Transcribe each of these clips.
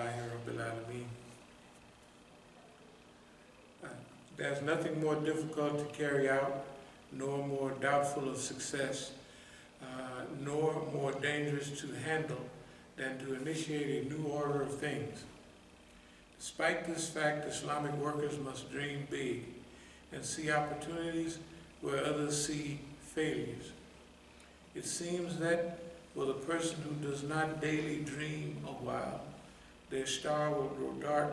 alhamdulillahi rabbil alameen. There's nothing more difficult to carry out, nor more doubtful of success, nor more dangerous to handle than to initiate a new order of things. Despite this fact, Islamic workers must dream big and see opportunities where others see failures. It seems that for the person who does not daily dream a while, their star will grow dark,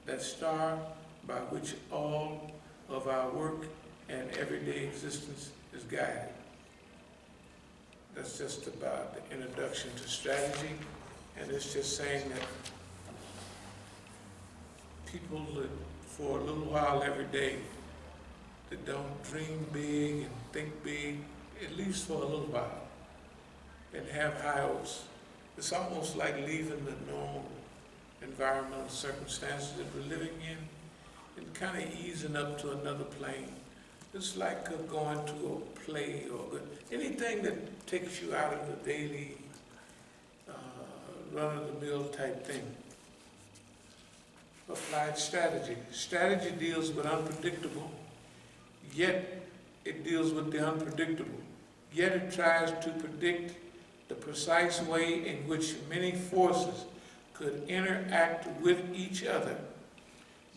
that star by which all of our work and everyday existence is guided. That's just about the introduction to strategy, and it's just saying that people that for a little while every day that don't dream big and think big, at least for a little while, and have high hopes. It's almost like leaving the normal environmental circumstances that we're living in and kind of easing up to another plane. It's like going to a play or anything that takes you out of the daily run-of-the-mill type thing. Applied strategy. Strategy deals with unpredictable, yet it deals with the unpredictable. Yet it tries to predict the precise way in which many forces could interact with each other,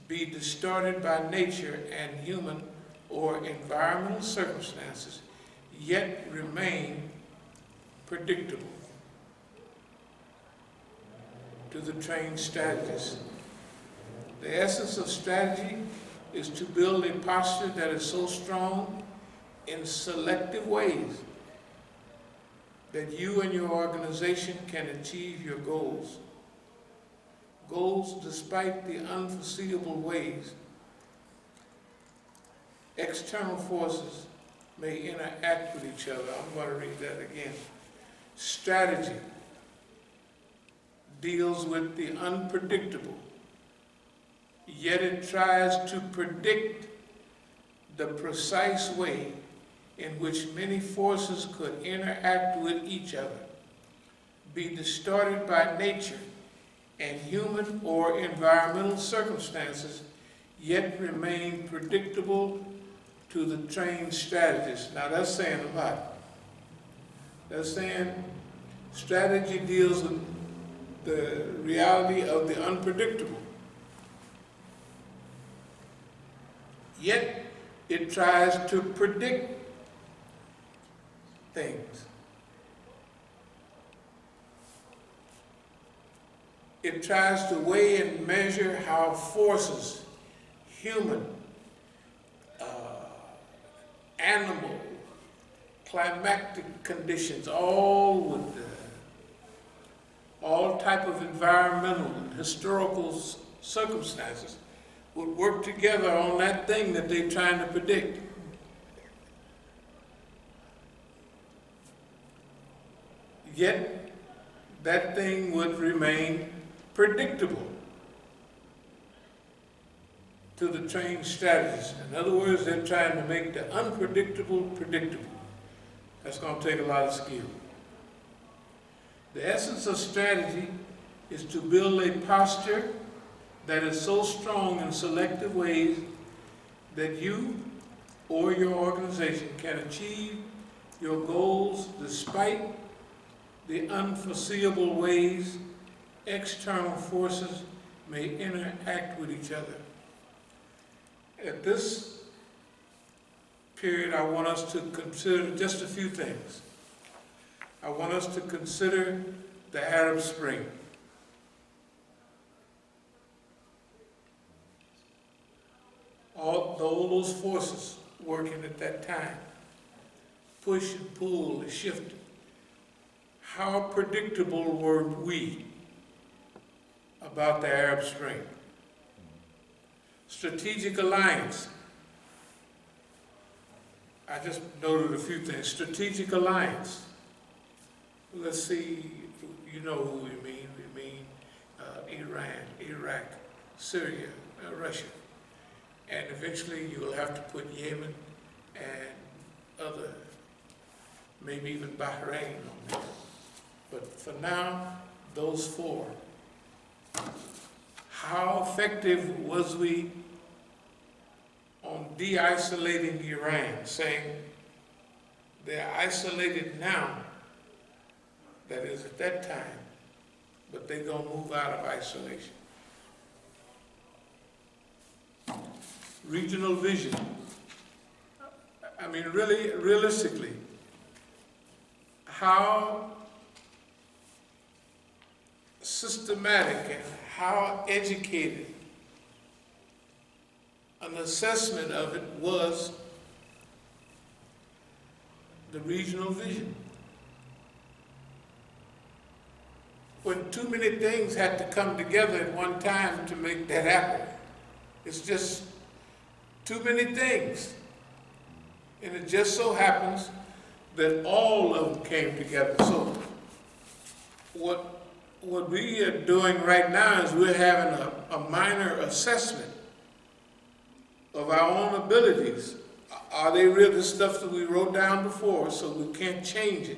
be distorted by nature and human or environmental circumstances, yet remain predictable. To the trained strategist. The essence of strategy is to build a posture that is so strong in selective ways that you and your organization can achieve your goals. Goals despite the unforeseeable ways external forces may interact with each other. I'm going to read that again. Strategy deals with the unpredictable, yet it tries to predict the precise way in which many forces could interact with each other, be distorted by nature and human or environmental circumstances, yet remain predictable to the trained strategist. Now that's saying a lot. That's saying strategy deals with the reality of the unpredictable. Yet it tries to predict things. It tries to weigh and measure how forces, human, animal, climatic conditions, all type of environmental and historical circumstances would work together on that thing that they're trying to predict. Yet that thing would remain predictable to the trained strategist. In other words, they're trying to make the unpredictable predictable. That's going to take a lot of skill. The essence of strategy is to build a posture that is so strong in selective ways that you or your organization can achieve your goals despite the unforeseeable ways external forces may interact with each other. At this period, I want us to consider just a few things. I want us to consider the Arab Spring. All those forces working at that time, push and pull and shift. How predictable were we about the Arab Spring? Strategic alliance. I just noted a few things. Strategic alliance. Let's see, you know who we mean. We mean Iran, Iraq, Syria, Russia. And eventually you will have to put Yemen and other, maybe even Bahrain on there. But for now, those four. How effective was we on de-isolating Iran, saying they're isolated now, that is at that time, but they're going to move out of isolation. Regional vision. I mean, really, realistically, how systematic and how educated an assessment of it was the regional vision. When too many things had to come together at one time to make that happen. It's just too many things. And it just so happens that all of them came together. So what we are doing right now is we're having a minor assessment of our own abilities. Are they real? The stuff that we wrote down before, so we can't change it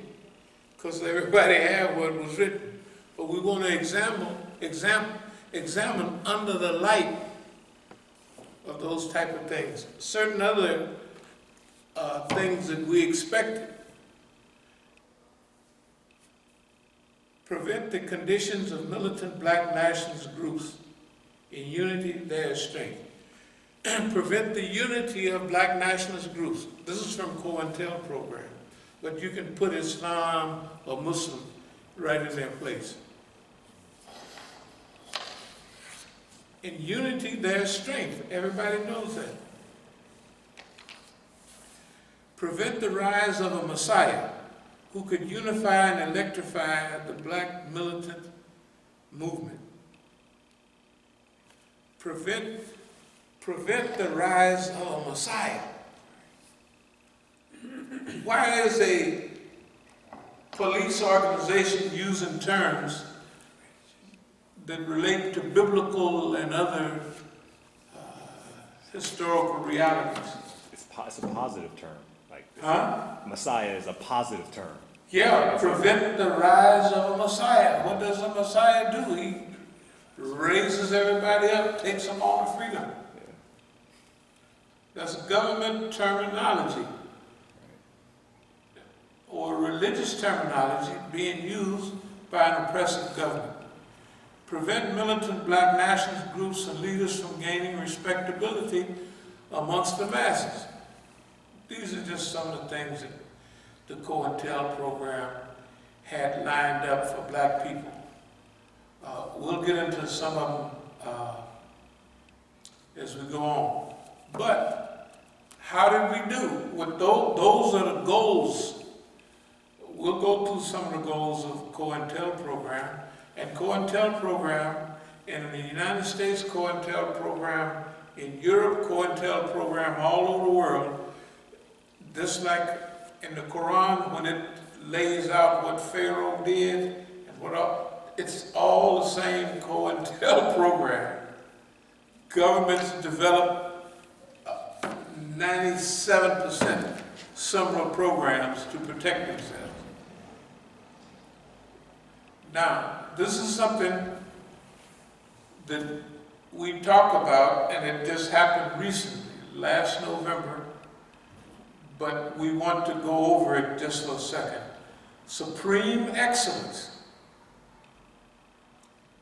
because everybody had what was written. But we want to examine under the light of those type of things. Certain other things that we expected. Prevent the conditions of militant black nationalist groups in unity, their strength. Prevent the unity of black nationalist groups. This is from COINTEL program, but you can put Islam or Muslim right in their place. In unity, there's strength. Everybody knows that. Prevent the rise of a Messiah who could unify and electrify the black militant movement. Prevent the rise of a Messiah. Why is a police organization using terms that relate to biblical and other historical realities? It's a positive term. Messiah is a positive term. Yeah, prevent the rise of a Messiah. What does a Messiah do? He raises everybody up, takes them all to freedom. Yeah. That's government terminology or religious terminology being used by an oppressive government. Prevent militant black nationalist groups and leaders from gaining respectability amongst the masses. These are just some of the things that the COINTEL program had lined up for black people. We'll get into some of them as we go on. But how did we do? With those are the goals. We'll go through some of the goals of COINTEL program. And COINTEL program in the United States, COINTEL program in Europe, COINTEL program all over the world. Just like in the Quran, when it lays out what Pharaoh did and what all, it's all the same COINTEL program. Governments develop 97% similar programs to protect themselves. Now, this is something that we talk about, and it just happened recently, last November. But we want to go over it just for a second. Supreme excellence.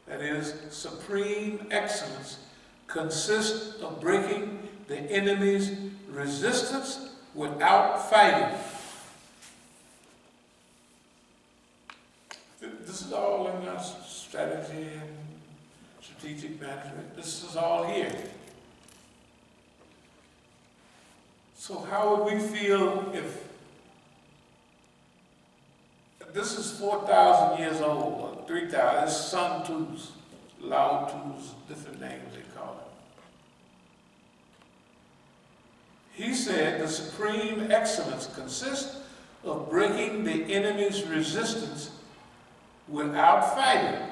That is, supreme excellence consists of breaking the enemy's resistance without fighting. This is all in our strategy and strategic management. This is all here. So how would we feel if this is 4,000 years old, or 3,000, it's Sun Tzus, Lao Tzus, different names they call it. He said the supreme excellence consists of breaking the enemy's resistance without fighting.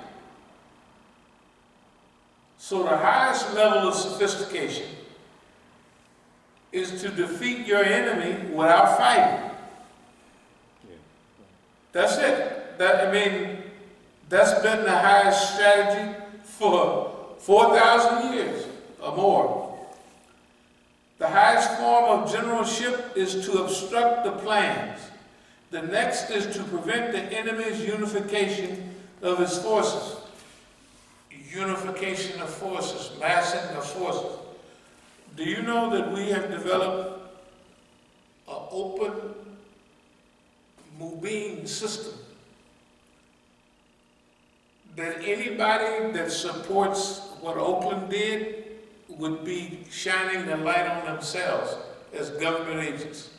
So the highest level of sophistication is to defeat your enemy without fighting. Yeah. That's it. That's been the highest strategy for 4,000 years or more. The highest form of generalship is to obstruct the plans. The next is to prevent the enemy's unification of his forces. Unification of forces, massing of forces. Do you know that we have developed an open moving system? That anybody that supports what Oakland did would be shining the light on themselves as government agents.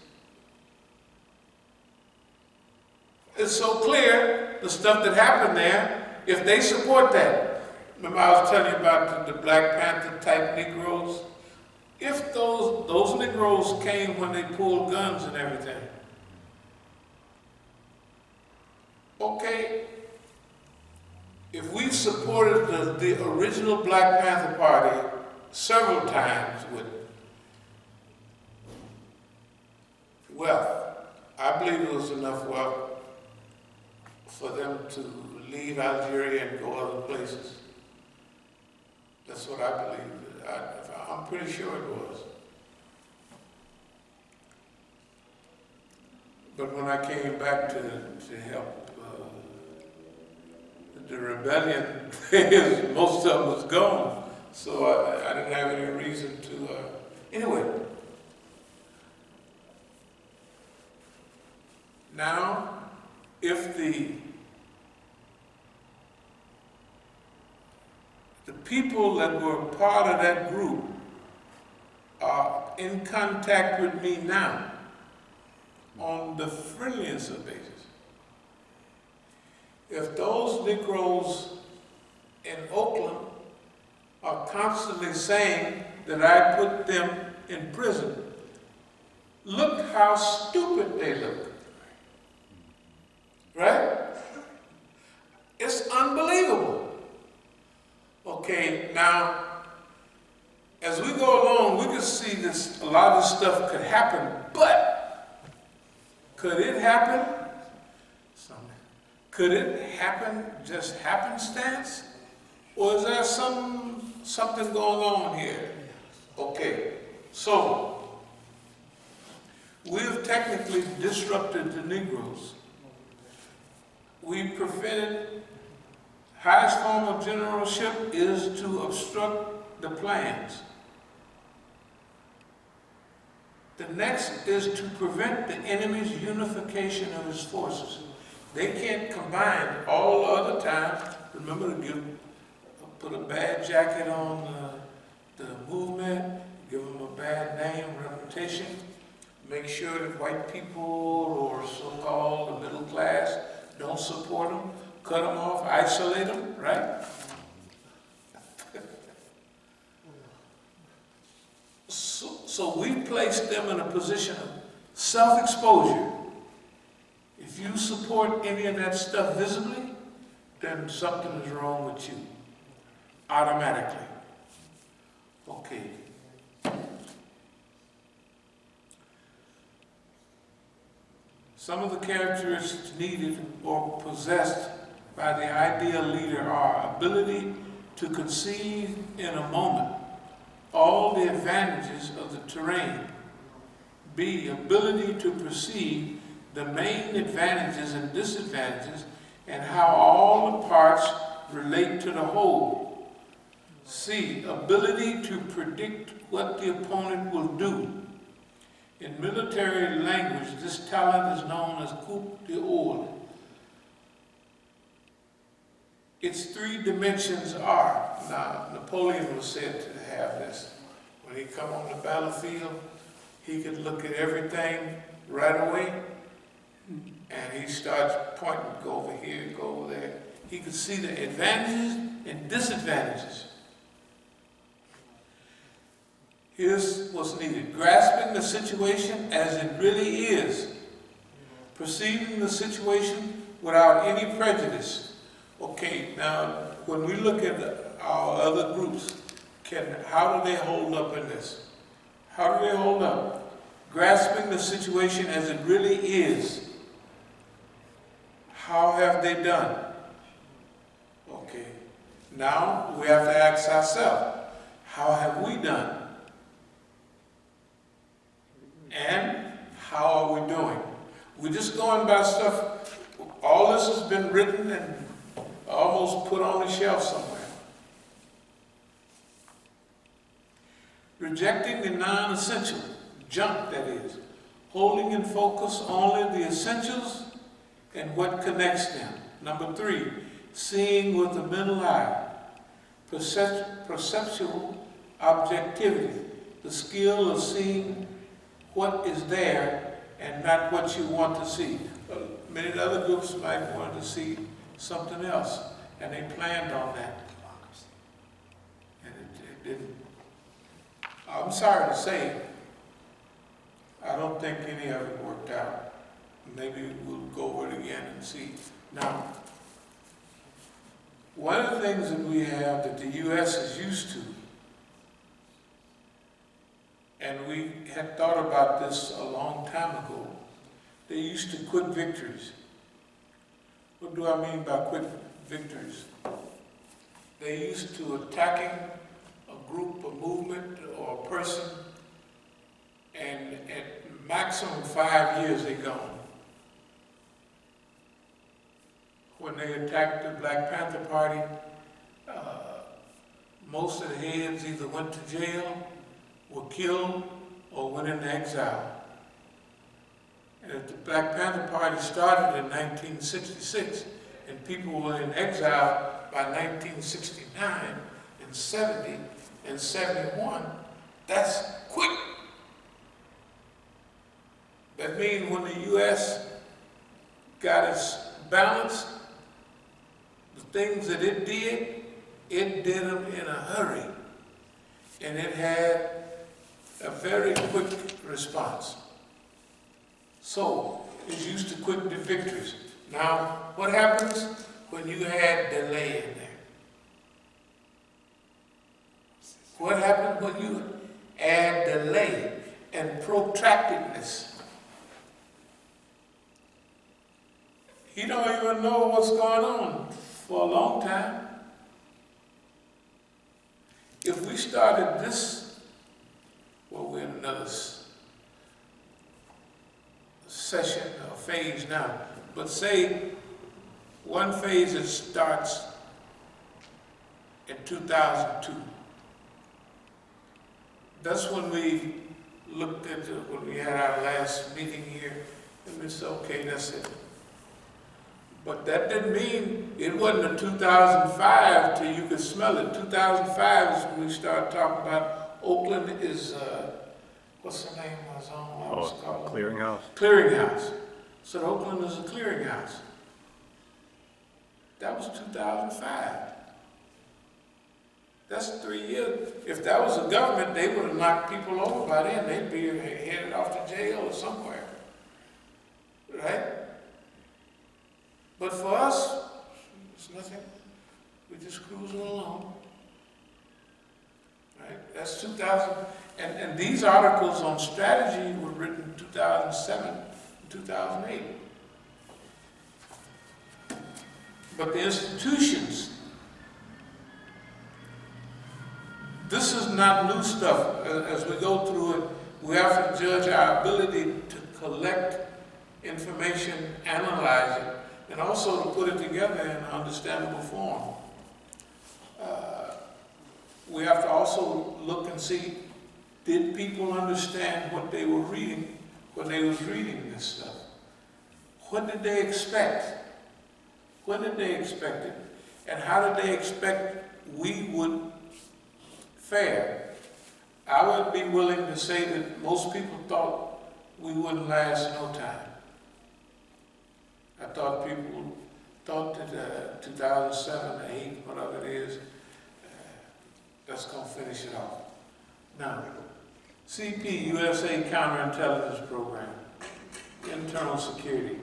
It's so clear, the stuff that happened there, if they support that. Remember I was telling you about the Black Panther type Negroes? If those Negroes came when they pulled guns and everything, okay, if we've supported the original Black Panther Party several times with wealth, I believe there was enough wealth for them to leave Algeria and go other places. That's what I believe. I'm pretty sure it was. But when I came back to help the rebellion, most of them was gone. So I didn't have any reason to, anyway. Now, if the people that were part of that group are in contact with me now on the friendliest of basis. If those Negroes in Oakland are constantly saying that I put them in prison, look how stupid they look. Right? It's unbelievable. Okay, now, as we go along, we can see this, a lot of this stuff could happen, but could it happen? Could it happen just happenstance? Or is there something going on here? Okay, so we have technically disrupted the Negroes. We prevented, highest form of generalship is to obstruct the plans. The next is to prevent the enemy's unification of his forces. They can't combine all the other time. Remember to put a bad jacket on the movement, give them a bad name, reputation, make sure that white people or so-called the middle class don't support them, cut them off, isolate them, right? So we placed them in a position of self-exposure. If you support any of that stuff visibly, then something is wrong with you, automatically. Okay. Some of the characteristics needed or possessed by the ideal leader are ability to conceive in a moment all the advantages of the terrain. B, ability to perceive the main advantages and disadvantages and how all the parts relate to the whole. C, ability to predict what the opponent will do. In military language, this talent is known as coup d'ordre. Its three dimensions are, now Napoleon was said to have this. When he come on the battlefield, he could look at everything right away, and he starts pointing, go over here, go over there. He could see the advantages and disadvantages. Here's what's needed. Grasping the situation as it really is. Perceiving the situation without any prejudice. Okay, now when we look at our other groups, how do they hold up in this? How do they hold up? Grasping the situation as it really is. How have they done? Okay. Now we have to ask ourselves, how have we done? And how are we doing? We're just going by stuff, all this has been written and almost put on the shelf somewhere. Rejecting the non-essential, junk that is, holding in focus only the essentials and what connects them. Number 3, seeing with the mental eye, perceptual objectivity, the skill of seeing what is there and not what you want to see. Many other groups might want to see something else, and they planned on that. And it didn't. I'm sorry to say, I don't think any of it worked out. Maybe we'll go over it again and see. Now, one of the things that we have that the U.S. is used to, and we had thought about this a long time ago, they used to quick victories. What do I mean by quick victories? They used to attacking a group, a movement, or a person, and at maximum 5 years they're gone. When they attacked the Black Panther Party, most of the heads either went to jail, were killed, or went into exile. And if the Black Panther Party started in 1966, and people were in exile by 1969 and 70 and 71, that's quick. That means when the U.S. got its balance, the things that it did them in a hurry. And it had a very quick response. So, it's used to quick victories. Now, what happens when you add delay in there? What happens when you add delay and protractedness? You don't even know what's going on for a long time. If we started this, well, we're in another session or phase now, but say one phase that starts in 2002. That's when we looked at when we had our last meeting here, and we said, okay, that's it. But that didn't mean it wasn't a 2005 till you could smell it. 2005 is when we started talking about Oakland is, what's the name of the zone? What was it called? Clearinghouse. Clearinghouse. So Oakland is a clearinghouse. That was 2005. That's 3 years. If that was the government, they would have knocked people over by then. They'd be headed off to jail or somewhere. Right? But for us, it's nothing. We're just cruising along. Right? That's 2000. And these articles on strategy were written in 2007, 2008. But the institutions, this is not new stuff. As we go through it, we have to judge our ability to collect information, analyze it, and also to put it together in an understandable form. We have to also look and see, did people understand what they were reading when they was reading this stuff? What did they expect? When did they expect it? And how did they expect we would fare? I would be willing to say that most people thought we wouldn't last no time. I thought people thought that 2007, 8, whatever it is, that's going to finish it off. Now, CP, USA Counterintelligence Program, Internal Security,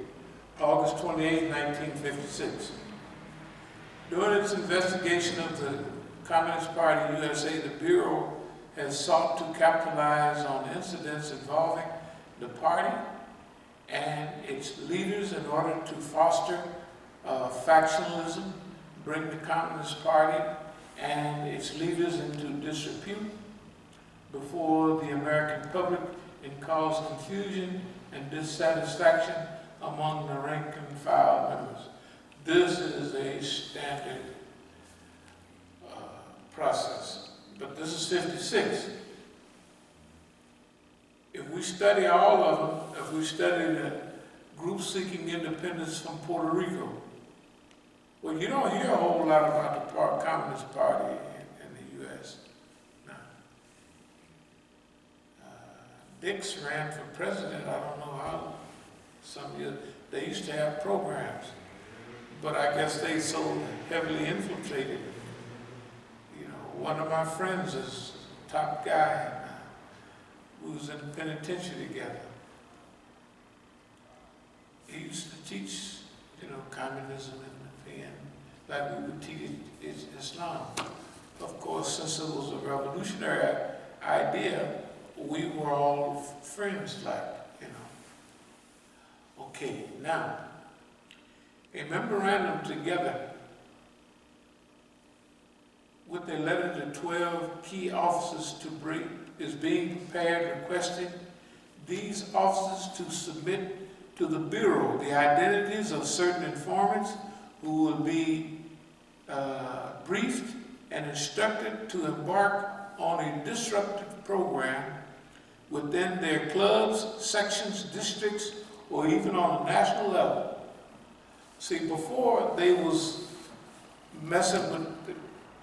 August 28, 1956. During its investigation of the Communist Party USA, the Bureau has sought to capitalize on incidents involving the party and its leaders in order to foster factionalism, bring the Communist Party and its leaders into disrepute before the American public and cause confusion and dissatisfaction among the rank and file members. This is a standard process, but this is 56. If we study all of them, if we study the group seeking independence from Puerto Rico, well, you don't hear a whole lot about the Communist Party in the U.S. No. Dix ran for president, I don't know how, some years. They used to have programs, but I guess they so heavily infiltrated. You know, one of my friends is a top guy who's in the penitentiary together. He used to teach, you know, communism and like we would teach Islam. Of course, since it was a revolutionary idea, we were all friends, like, you know. Okay, now, a memorandum together with a letter to 12 key officers to bring is being prepared, requesting these officers to submit to the Bureau the identities of certain informants who will be briefed and instructed to embark on a disruptive program within their clubs, sections, districts, or even on a national level. See, before they was messing with the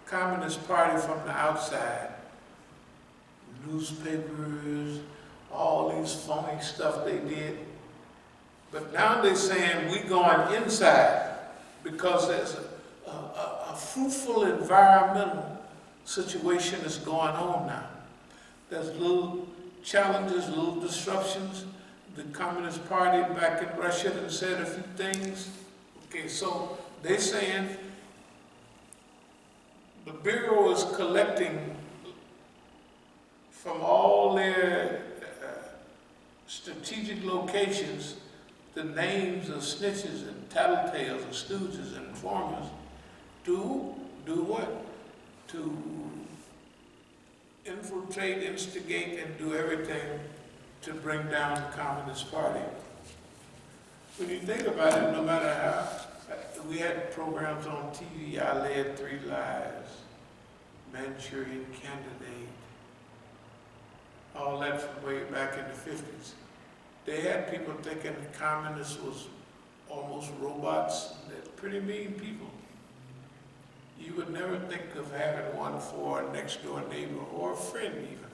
Communist Party from the outside, newspapers, all these phony stuff they did. But now they're saying we're going inside because there's a fruitful environmental situation that's going on now. There's little challenges, little disruptions. The Communist Party back in Russia done said a few things. Okay, so they're saying the Bureau is collecting from all their strategic locations the names of snitches and tattletales and stooges and informers to do what? To infiltrate, instigate, and do everything to bring down the Communist Party. When you think about it, no matter how, we had programs on TV, I Led 3 Lives, Manchurian Candidate, all that from way back in the 50s. They had people thinking the communists was almost robots. They're pretty mean people. You would never think of having one for a next door neighbor or a friend even.